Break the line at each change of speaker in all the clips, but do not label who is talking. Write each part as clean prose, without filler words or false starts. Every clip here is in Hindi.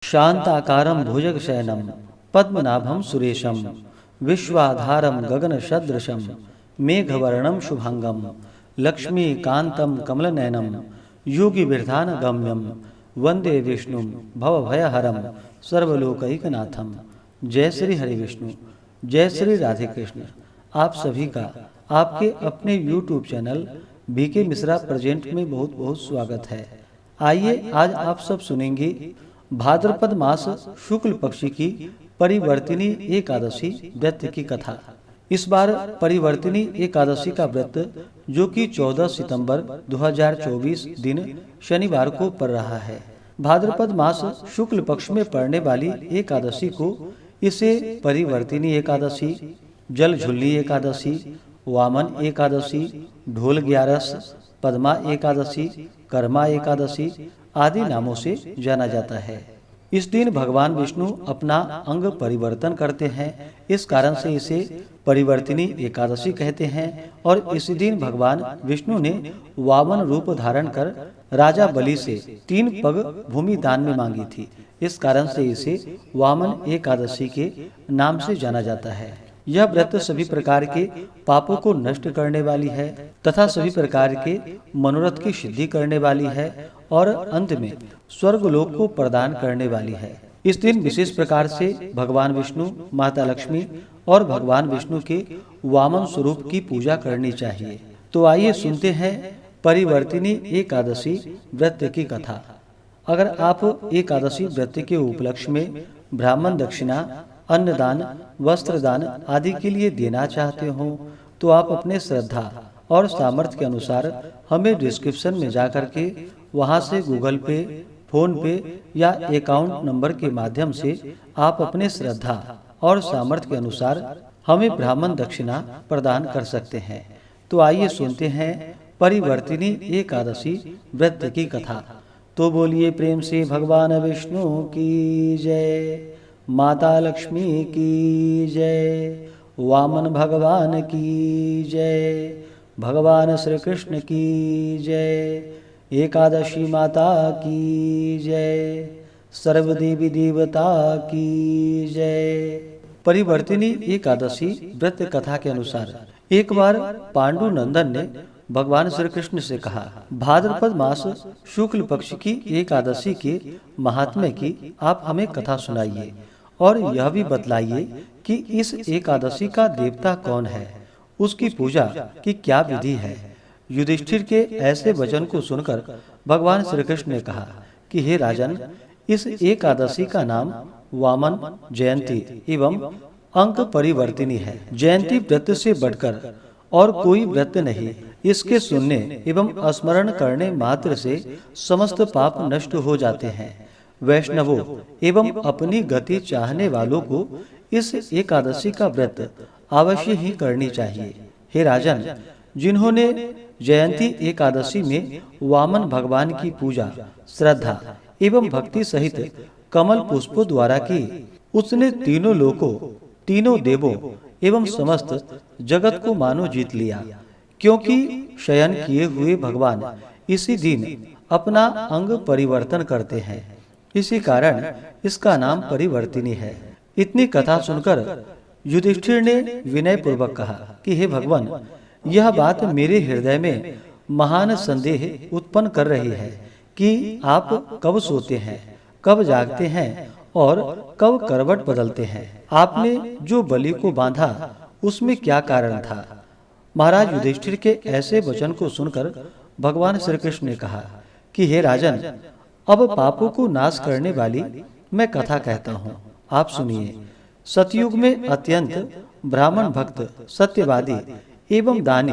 शांताकारं भुजगशयनं पद्मनाभं सुरेशं विश्वाधारं गगनसदृशं मेघवर्णं शुभांगं लक्ष्मीकान्तं कमलनयनं योगिविरधानगम्यं वंदे विष्णुं भवभयहरं सर्वलोकैकनाथं। जय श्री हरि विष्णु, जय श्री राधे कृष्ण। आप सभी का आपके अपने YouTube channel BK Mishra present में बहुत बहुत स्वागत है। आइए आज आप सब सुनेंगे भाद्रपद मास शुक्ल पक्षी की परिवर्तिनी एकादशी व्रत की कथा। इस बार परिवर्तिनी एकादशी का व्रत जो कि 14 सितंबर 2024 दिन शनिवार को पड़ रहा है। भाद्रपद मास शुक्ल पक्ष में पड़ने वाली एकादशी को इसे परिवर्तिनी एकादशी, जल झुल्ली एकादशी, वामन एकादशी, ढोल ग्यारस, पद्मा एकादशी, कर्मा एकादशी आदि नामों से जाना जाता है। इस दिन भगवान विष्णु अपना अंग परिवर्तन करते हैं, इस कारण से इसे परिवर्तिनी एकादशी कहते हैं। और इस दिन भगवान विष्णु ने वामन रूप धारण कर राजा बलि से 3 पग भूमि दान में मांगी थी, इस कारण से इसे वामन एकादशी के नाम से जाना जाता है। यह व्रत सभी प्रकार के पापों को नष्ट करने वाली है तथा सभी प्रकार के मनोरथ की सिद्धि करने वाली है और अंत में स्वर्गलोक को प्रदान करने वाली है। इस दिन विशेष प्रकार से भगवान विष्णु, माता लक्ष्मी और भगवान विष्णु के वामन स्वरूप की पूजा करनी चाहिए। तो आइए सुनते हैं परिवर्तिनी एकादशी व्रत की कथा। अगर आप एकादशी व्रत के उपलक्ष्य में ब्राह्मण दक्षिणा, अन्नदान, वस्त्रदान आदि के लिए देना चाहते हो तो आप अपने श्रद्धा और सामर्थ्य के अनुसार हमें डिस्क्रिप्शन में जाकर के वहां से गूगल पे, फोन पे या अकाउंट नंबर के माध्यम से आप अपने श्रद्धा और सामर्थ्य के अनुसार हमें ब्राह्मण दक्षिणा प्रदान कर सकते हैं। तो आइए सुनते हैं परिवर्तिनी एकादशी व्रत की कथा। तो बोलिए प्रेम से भगवान विष्णु की जय, माता लक्ष्मी की जय, वामन भगवान की जय, भगवान श्री कृष्ण की जय, एकादशी माता की जय, सर्वदेवी देवता की जय। परिवर्तिनी एकादशी व्रत कथा के अनुसार एक बार पांडु नंदन ने भगवान श्री कृष्ण से कहा, भाद्रपद मास शुक्ल पक्ष की एकादशी के महात्म्य की आप हमें कथा सुनाइए और यह भी बतलाइए कि इस एकादशी का देवता कौन है, उसकी पूजा की क्या विधि है। युधिष्ठिर के ऐसे वचन को सुनकर भगवान श्री कृष्ण ने कहा कि हे राजन, इस एकादशी का नाम वामन जयंती एवं अंक परिवर्तिनी है। जयंती व्रत से बढ़कर और कोई व्रत नहीं। इसके सुनने एवं स्मरण करने मात्र से समस्त पाप नष्ट हो जाते हैं। वैष्णवों एवं अपनी गति चाहने वालों को इस एकादशी का व्रत अवश्य ही करनी चाहिए। हे राजन, जिन्होंने जयंती एकादशी में वामन भगवान की पूजा श्रद्धा एवं भक्ति सहित कमल पुष्पों द्वारा की, उसने तीनों लोकों, तीनों देवों एवं समस्त जगत को मानो जीत लिया, क्योंकि शयन किए हुए भगवान इसी दिन अपना अंग परिवर्तन करते हैं। इसी कारण इसका नाम परिवर्तिनी है। इतनी कथा सुनकर युधिष्ठिर ने विनय पूर्वक कहा कि हे भगवान, यह बात मेरे हृदय में महान संदेह उत्पन्न कर रही है कि आप कब सोते हैं, कब जागते हैं और कब करवट बदलते हैं। आपने जो बलि को बांधा उसमें क्या कारण था। महाराज युधिष्ठिर के ऐसे वचन को सुनकर भगवान श्री कृष्ण ने कहा कि हे राजन, अब पापों को नाश करने वाली मैं कथा कहता हूँ, आप सुनिए। सतयुग में अत्यंत ब्राह्मण भक्त, सत्यवादी एवं दानी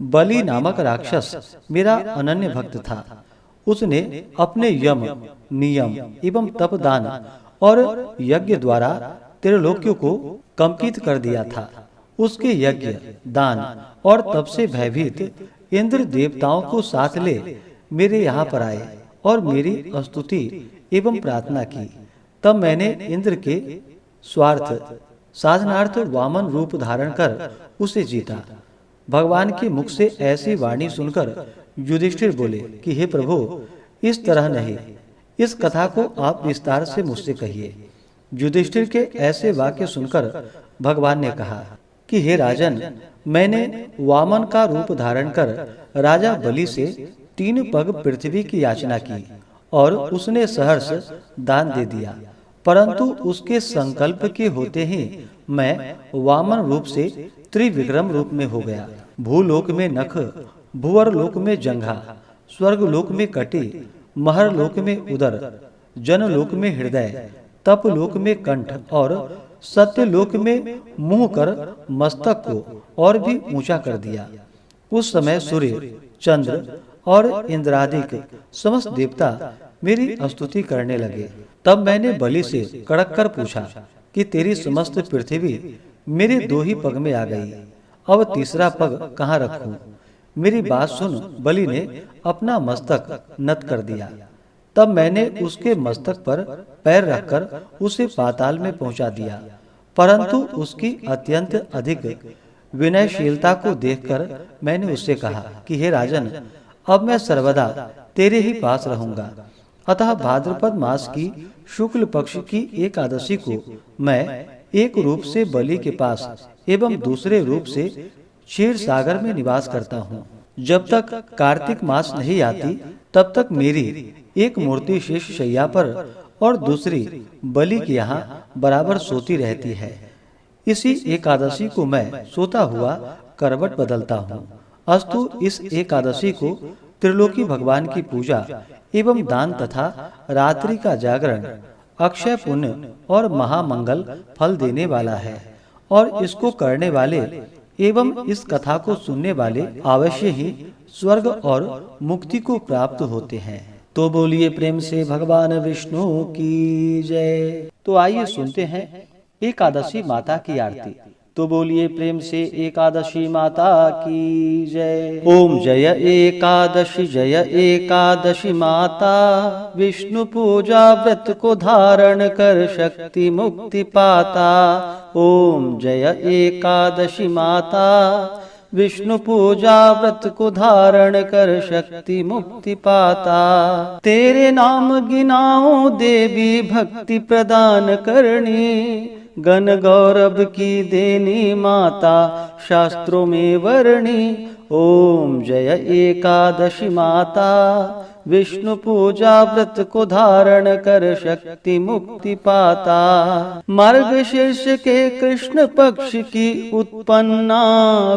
बलि नामक राक्षस मेरा अनन्य भक्त था। उसने अपने यम, नियम एवं तपदान और यज्ञ द्वारा त्रिलोक्यों को कंपित कर दिया था। उसके यज्ञ, दान और तप से भयभीत इंद्र देवताओं को साथ ले मेरे यहाँ पर आए और मेरी स्तुति एवं प्रार्थना की। तब मैंने इंद्र के स्वार्थ साधनार्थ वामन रूप धारण कर उसे जीता। भगवान के मुख से ऐसी वाणी सुनकर युधिष्ठिर बोले कि हे प्रभु, इस तरह नहीं, इस कथा को आप विस्तार से मुझसे कहिए। युधिष्ठिर के ऐसे वाक्य सुनकर भगवान ने कहा कि हे राजन, मैंने वामन का रूप धारण कर राजा बलि से 3 पग पृथ्वी की याचना की और उसने सहर्ष दान दे दिया, परंतु उसके संकल्प के होते ही मैं वामन रूप से त्रिविक्रम रूप में हो गया। भूलोक में नख, भुवर लोक में जंघा, स्वर्ग लोक में कटी, महर लोक में उदर, जनलोक में हृदय, तप लोक में कंठ और सत्य लोक में मुंह कर मस्तक को और भी ऊंचा कर दिया। उस समय सूर्य, चंद्र और इंद्रादिक समस्त देवता मेरी स्तुति करने लगे। तब मैंने बलि से कड़क कर पूछा कि तेरी समस्त पृथ्वी मेरे 2 ही पग में आ गई, अब तीसरा पग कहाँ रखूं? मेरी बात सुन बलि ने अपना मस्तक नत कर दिया। तब मैंने उसके मस्तक पर पैर रखकर उसे पाताल में पहुंचा दिया, परंतु उसकी अत्यंत अधिक विनयशीलता को देखकर मैंने उससे कहा कि हे राजन, अब मैं सर्वदा तेरे ही पास रहूंगा। अतः भाद्रपद मास की शुक्ल पक्ष की एकादशी को मैं एक रूप से बलि के पास एवं दूसरे रूप से क्षीर सागर में निवास करता हूँ। जब तक कार्तिक मास नहीं आती तब तक मेरी एक मूर्ति शेष शैया पर और दूसरी बलि के यहाँ बराबर सोती रहती है। इसी एकादशी को मैं सोता हुआ करवट बदलता हूँ। अस्तु इस एकादशी को त्रिलोकी भगवान की पूजा एवं दान तथा रात्रि का जागरण अक्षय पुण्य और महामंगल फल देने वाला है, और इसको करने वाले एवं इस कथा को सुनने वाले अवश्य ही स्वर्ग और मुक्ति को प्राप्त होते हैं। तो बोलिए प्रेम से भगवान विष्णु की जय। तो आइए सुनते हैं एकादशी माता की आरती। तो बोलिए प्रेम से एकादशी माता की जय। ओम जय एकादशी माता, विष्णु पूजा व्रत को धारण कर शक्ति मुक्ति पाता। ओम जय एकादशी माता, विष्णु पूजा व्रत को धारण कर शक्ति मुक्ति पाता। तेरे नाम गिनाओ देवी भक्ति प्रदान करनी, गण गौरव की देनी माता शास्त्रों में वर्णी। ओम जय एकादशी माता, विष्णु पूजा व्रत को धारण कर शक्ति मुक्ति पाता। मार्गशीर्ष के कृष्ण पक्ष की उत्पन्ना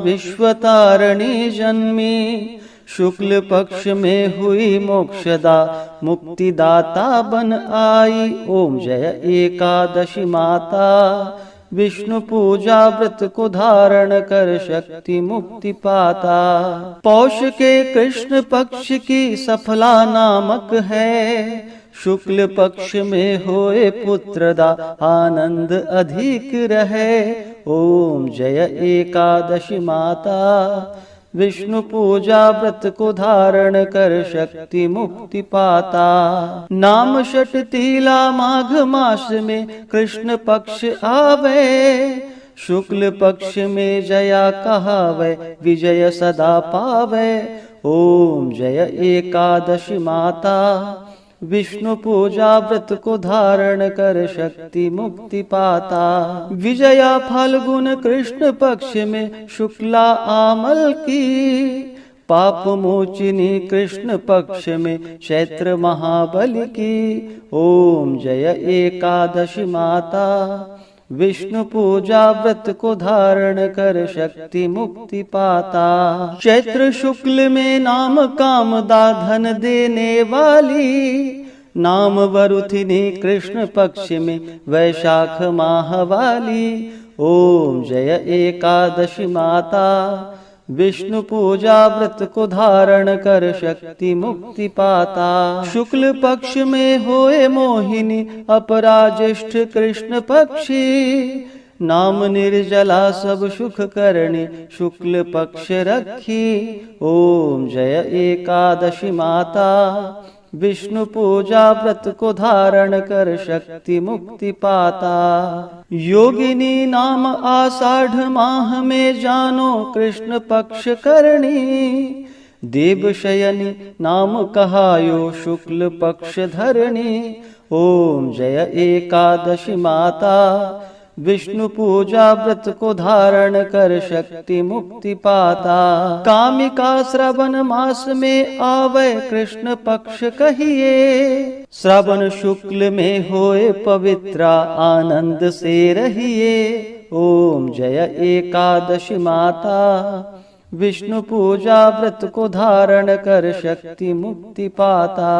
विश्वतारिणी जन्मी, शुक्ल पक्ष में हुई मोक्षदा मुक्तिदाता बन आई। ओम जय एकादशी माता, विष्णु पूजा व्रत को धारण कर शक्ति मुक्ति पाता। पौष के कृष्ण पक्ष की सफला नामक है, शुक्ल पक्ष में होए पुत्रदा आनंद अधिक रहे। ओम जय एकादशी माता, विष्णु पूजा व्रत को धारण कर शक्ति मुक्ति पाता। नाम षट तीला माघ मास में कृष्ण पक्ष आवे, शुक्ल पक्ष में जया कहावे विजय सदा पावे। ओम जय एकादशी माता, विष्णु पूजा व्रत को धारण कर शक्ति मुक्ति पाता। विजया फाल्गुन कृष्ण पक्ष में शुक्ला आमल की, पाप मोचिनी कृष्ण पक्ष में चैत्र महाबली की। ओम जय एकादशी माता, विष्णु पूजा व्रत को धारण कर शक्ति मुक्ति पाता। चैत्र शुक्ल में नाम कामदा धन देने वाली, नाम वरुथिनी कृष्ण पक्ष में वैशाख माह वाली। ओम जय एकादशी माता, विष्णु पूजा व्रत को धारण कर शक्ति मुक्ति पाता। शुक्ल पक्ष में होए मोहिनी अपराज्येष्ठ कृष्ण पक्षी, नाम निर्जला सब सुख करणी शुक्ल पक्ष रखी। ओम जय एकादशी माता, विष्णु पूजा व्रत को धारण कर शक्ति मुक्ति पाता। योगिनी नाम आषाढ़ माह में जानो कृष्ण पक्ष करणी, देवशयनी नाम कहायो शुक्ल पक्ष धरणी। ओम जय एकादशी माता, विष्णु पूजा व्रत को धारण कर शक्ति मुक्ति पाता। कामिका श्रवण मास में आवे कृष्ण पक्ष कहिए, श्रवण शुक्ल में होए पवित्रा आनंद से रहिए। ओम जय एकादशी माता, विष्णु पूजा व्रत को धारण कर शक्ति मुक्ति पाता।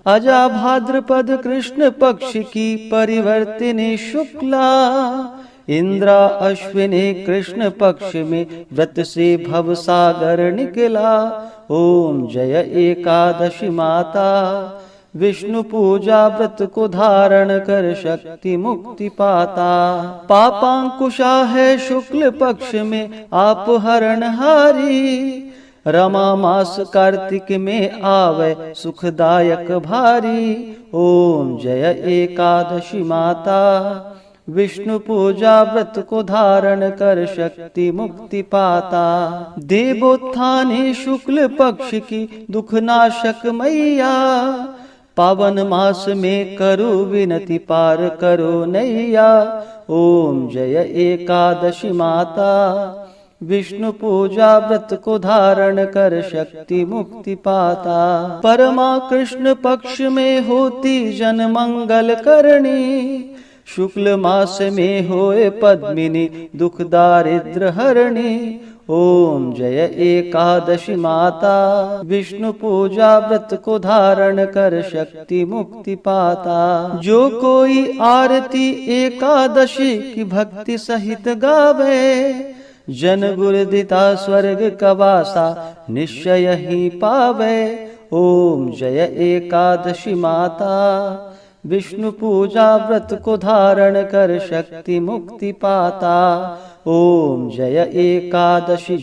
अजा भाद्रपद कृष्ण पक्ष की परिवर्तिनी शुक्ला, इंद्रा अश्विनी कृष्ण पक्ष में व्रत से भव सागर निकला। ओम जय एकादशी माता, विष्णु पूजा व्रत को धारण कर शक्ति मुक्ति पाता। पापांकुशा है शुक्ल पक्ष में आप हरणहारी, रमा मास कार्तिक में आवे सुखदायक भारी। ओम जय एकादशी माता, विष्णु पूजा व्रत को धारण कर शक्ति मुक्ति पाता। देवोत्थानी शुक्ल पक्ष की दुखनाशक मैया, पावन मास में करो विनती पार करो नैया। ओम जय एकादशी माता, विष्णु पूजा व्रत को धारण कर शक्ति मुक्ति पाता। परमा कृष्ण पक्ष में होती जन मंगल करणी, शुक्ल मास में होए पद्मिनी दुख दारिद्र हरणी। ओम जय एकादशी माता, विष्णु पूजा व्रत को धारण कर शक्ति मुक्ति पाता। जो कोई आरती एकादशी की भक्ति सहित गावे, जन गुरुदिता स्वर्ग कवासा निश्चय ही पावे। ओम जय एकादशी माता, विष्णु पूजा व्रत को धारण कर शक्ति मुक्ति पाता। ओम जय एकादशी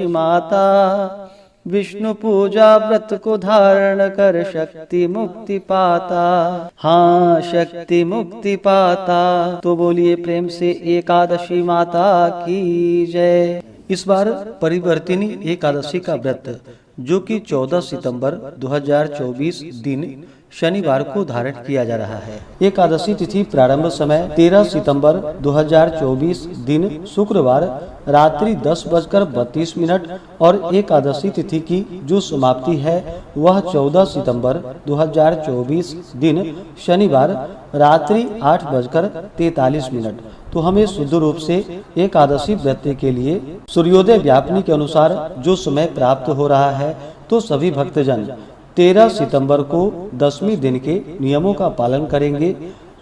माता, विष्णु पूजा व्रत को धारण कर शक्ति मुक्ति पाता। हाँ शक्ति मुक्ति पाता। तो बोलिए प्रेम से एकादशी माता की जय। इस बार परिवर्तिनी एकादशी का व्रत जो कि 14 सितंबर 2024 दिन शनिवार को धारण किया जा रहा है। एकादशी तिथि प्रारंभ समय 13 सितंबर 2024 दिन शुक्रवार रात्रि 10:32 और एकादशी तिथि की जो समाप्ति है वह 14 सितंबर 2024 दिन शनिवार रात्रि 8:43। तो हमें शुद्ध रूप से एकादशी व्रत के लिए सूर्योदय व्यापनी के अनुसार जो समय प्राप्त हो रहा है, तो सभी भक्तजन 13 सितंबर को 10वीं दिन के नियमों का पालन करेंगे।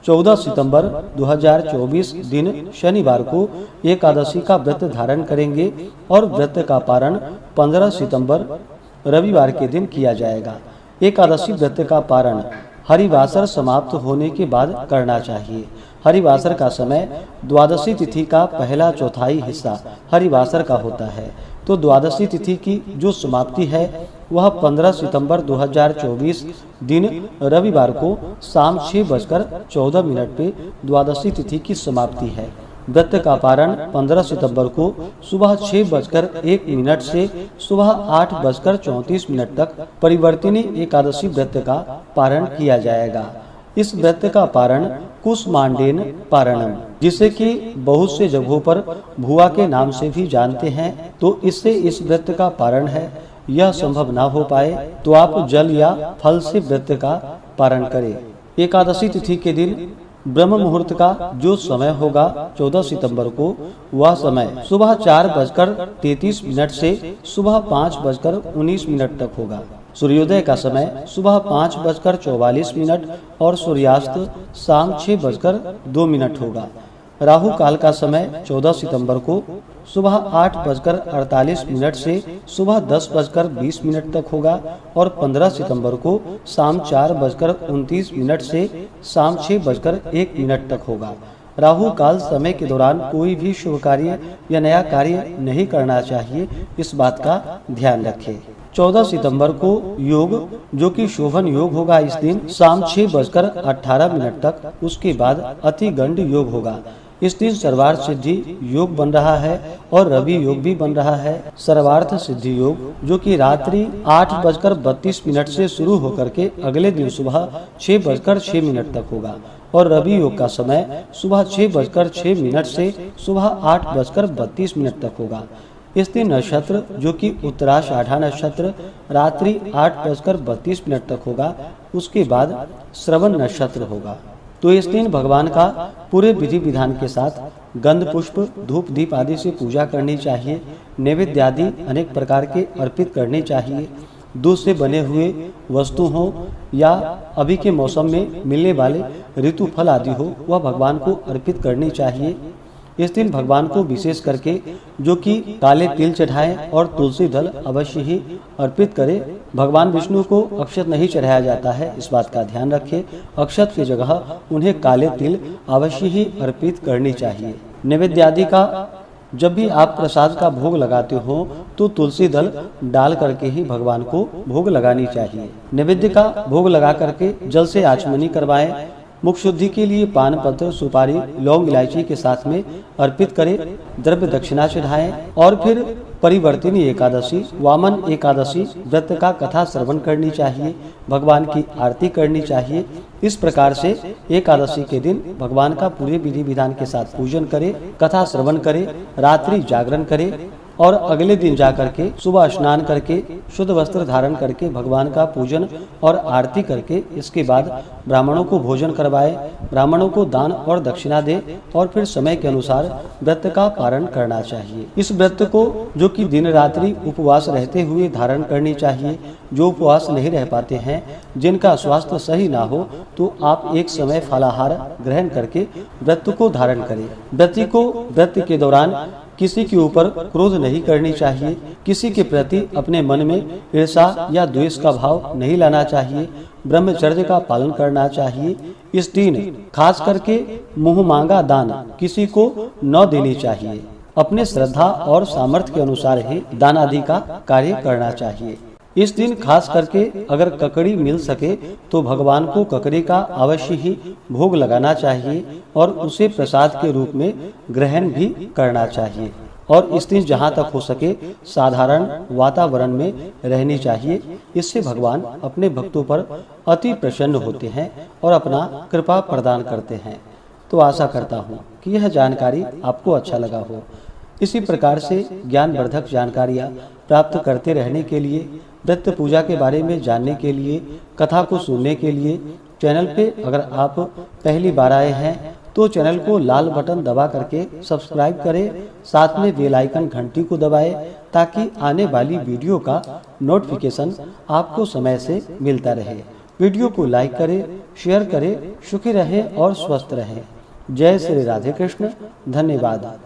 14 सितंबर 2024 दिन शनिवार को एकादशी का व्रत धारण करेंगे और व्रत का पारण 15 सितंबर रविवार के दिन किया जाएगा। एकादशी व्रत का पारण हरिवासर समाप्त होने के बाद करना चाहिए। हरिवासर का समय द्वादशी तिथि का पहला चौथाई हिस्सा हरिवासर का होता है। तो द्वादशी तिथि की जो समाप्ति है वह 15 सितंबर 2024 दिन रविवार को शाम 6:14 पे द्वादशी तिथि की समाप्ति है। व्रत का पारण 15 सितंबर को सुबह 6:01 से सुबह 8:34 तक परिवर्तिनी एकादशी व्रत का पारण किया जाएगा। इस व्रत का पारण कुसमांडेन पारणम, जिसे कि बहुत से जगहों पर भुआ के नाम से भी जानते हैं, तो इससे इस व्रत का पारण है यह संभव ना हो पाए तो आप जल या फल से व्रत का पारण करें। एकादशी तिथि के दिन ब्रह्म मुहूर्त का जो समय होगा 14 सितंबर को, वह समय सुबह 4:33 से सुबह 5:19 तक होगा। सूर्योदय का समय सुबह 5:44 और सूर्यास्त शाम 6:02 होगा। राहु काल का समय 14 सितंबर को सुबह 8:48 से सुबह 10:20 तक होगा और 15 सितंबर को शाम 4:29 से शाम 6:01 तक होगा। राहु काल समय के दौरान कोई भी शुभ कार्य या नया कार्य नहीं करना चाहिए, इस बात का ध्यान रखें। 14 सितंबर को योग जो कि शोभन योग होगा इस दिन शाम 6:18 तक, उसके बाद अति गंड योग होगा। इस दिन सर्वार्थ सिद्धि योग बन रहा है और रवि योग भी बन रहा है। सर्वार्थ सिद्धि योग जो कि रात्रि 8:32 से शुरू होकर के अगले दिन सुबह 6:06 तक होगा और रवि योग का समय सुबह 6:06 से सुबह 8:32 तक होगा। इस दिन नक्षत्र जो कि उत्तराषाढ़ा नक्षत्र रात्रि 8:32 तक होगा, उसके बाद श्रवण नक्षत्र होगा। तो इस दिन भगवान का पूरे विधि विधान के साथ गंध पुष्प धूप दीप आदि से पूजा करनी चाहिए। नैवेद्य आदि अनेक प्रकार के अर्पित करने चाहिए। दूध से बने हुए वस्तु हो या अभी के मौसम में मिलने वाले ऋतु फल आदि हो, वह भगवान को अर्पित करनी चाहिए। इस दिन भगवान को विशेष करके जो कि काले तिल चढ़ाएं और तुलसी दल अवश्य ही अर्पित करें। भगवान विष्णु को अक्षत नहीं चढ़ाया जाता है, इस बात का ध्यान रखें। अक्षत की जगह उन्हें काले तिल अवश्य ही अर्पित करनी चाहिए। नैवेद्य आदि का जब भी आप प्रसाद का भोग लगाते हो तो तुलसी दल डाल करके ही भगवान को भोग लगानी चाहिए। नैवेद्य का भोग लगा करके जल से आचमनी करवाएं। मुख शुद्धि के लिए पान पत्र सुपारी लौंग इलायची के साथ में अर्पित करें। द्रव्य दक्षिणा चढ़ाएं और फिर परिवर्तिनी एकादशी वामन एकादशी व्रत का कथा श्रवण करनी चाहिए। भगवान की आरती करनी चाहिए। इस प्रकार से एकादशी के दिन भगवान का पूरे विधि विधान के साथ पूजन करें, कथा श्रवण करें, रात्रि जागरण करें और अगले दिन जाकर के सुबह स्नान करके शुद्ध वस्त्र धारण करके भगवान का पूजन और आरती करके इसके बाद ब्राह्मणों को भोजन करवाए, ब्राह्मणों को दान और दक्षिणा दे और फिर समय के अनुसार व्रत का पारण करना चाहिए। इस व्रत को जो कि दिन रात्रि उपवास रहते हुए धारण करनी चाहिए। जो उपवास नहीं रह पाते हैं, जिनका स्वास्थ्य सही ना हो, तो आप एक समय फलाहार ग्रहण करके व्रत को धारण करें। व्रती को व्रत के दौरान किसी के ऊपर क्रोध नहीं करनी चाहिए। किसी के प्रति अपने मन में ईर्ष्या या द्वेष का भाव नहीं लाना चाहिए। ब्रह्मचर्य का पालन करना चाहिए। इस दिन खास करके मुंह मांगा दान किसी को न देनी चाहिए। अपने श्रद्धा और सामर्थ्य के अनुसार ही दान आदि का कार्य करना चाहिए। इस दिन खास करके अगर ककड़ी मिल सके तो भगवान को ककड़ी का अवश्य ही भोग लगाना चाहिए और उसे प्रसाद के रूप में ग्रहण भी करना चाहिए। और इस दिन जहाँ तक हो सके साधारण वातावरण में रहनी चाहिए। इससे भगवान अपने भक्तों पर अति प्रसन्न होते हैं और अपना कृपा प्रदान करते हैं। तो आशा करता हूँ कि यह जानकारी आपको अच्छा लगा हो। इसी प्रकार से ज्ञानवर्धक जानकारियाँ प्राप्त करते रहने के लिए, व्रत पूजा के बारे में जानने के लिए, कथा को सुनने के लिए चैनल पे अगर आप पहली बार आए हैं तो चैनल को लाल बटन दबा करके सब्सक्राइब करें। साथ में बेल आइकन घंटी को दबाएं ताकि आने वाली वीडियो का नोटिफिकेशन आपको समय से मिलता रहे। वीडियो को लाइक करें, शेयर करें। सुखी रहें और स्वस्थ रहें। जय श्री राधे कृष्ण। धन्यवाद।